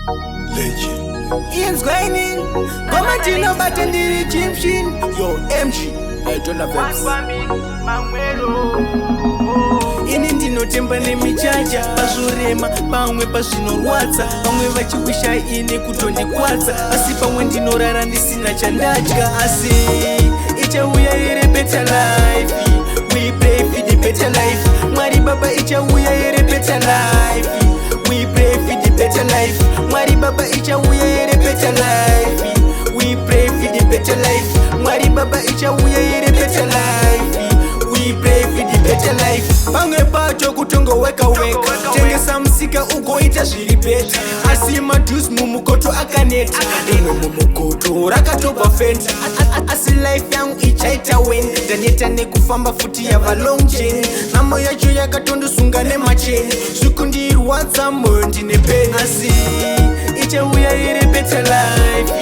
Legend. Ian's going in. Komatino batendiri Egyptian. Yo, MG. I don't have ini ndinotemba nemichacha pazvorema pamwe pazvinorwadza vamwe vachiwisha ine kutondikwadza asi pamwe ndinorara ndisina chandadya asi ichauya here better life. We pray for the better life. Mwari baba ichauya here better life. We pray for the better life. Mwari baba ichauya here better life. We pray for the better life. Mwari baba ichauya here better life. We pray for the better life. Pamwe pacho kutongoweka weka tengesa musika ugoita zviri beta asi madhusi mumukoto akaneta rimwe mumukoto rakatopa fenta asi life yangu ichaita wenda ndaneta nekufamba futi yava long chain namo yacho yakatondosunga nemacheni zvikundirwadza moyo ndine peni asi ichauya here better life.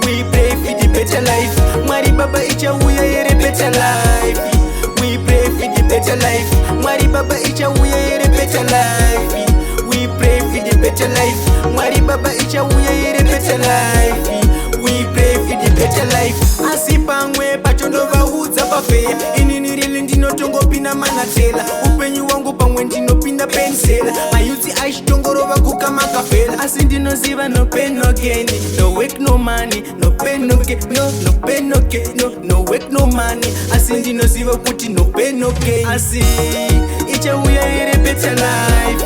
We pray for the better life. Mwari baba ichauya here better life. We pray for the better life. Mwari baba ichauya here better life. We pray for the better life. Mwari baba ichauya here better life. We pray for the better life. Asi pamwe patondovaudza pafeya inini rini ndinotongopinda manatela upenyu wangu pamwe ndinopinda pensela mayuti aichitongorova kukamakafela asi ndinoziva no pain no gain, no work no money, no pain no gain, no pain no gain, no work no money asi ndinoziva kuti no pain no gain asi ichauya here better life.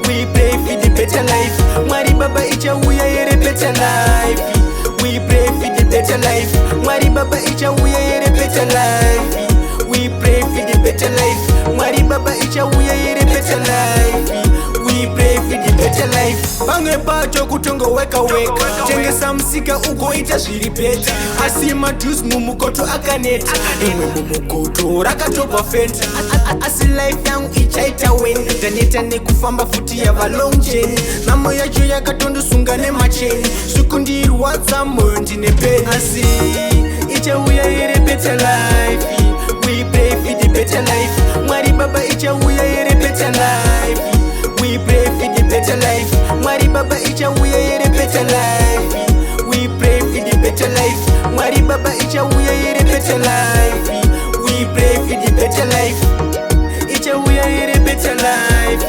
We pray for the better life. Mwari baba ichauya here better life. We pray for the better life. Mwari baba ichauya here better life. We pray for the better life. Mwari baba ichauya here better life. We pray for the better life. Pamwe pacho kutongoweka weka tengesa musika ugoita zviri beta asi madhusi mumukoto akaneta rimwe mumukoto rakatopa fenta asi life yangu ichaita wenda ndaneta nekufamba futi yava long chain namo yacho yakatondosunga nemacheni zvikundirwadza moyo ndine peni asi ichauya here better life. We pray for the better life. Mwari baba ichauya here better life. We pray for the better life. Mwari baba ichauya here better life. We pray for the better life. Mwari baba ichauya here better life. We pray for the better life. Ichauya here better life.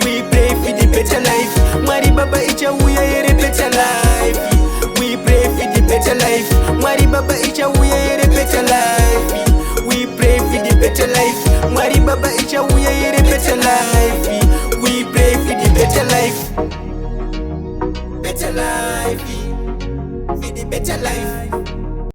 We pray for the better life. Mwari baba ichauya here better life. We pray for the better life. Mwari baba ichauya here better life. We pray for the better life. Mwari baba ichauya here better life. We pray for the better life. Better life. For the better life.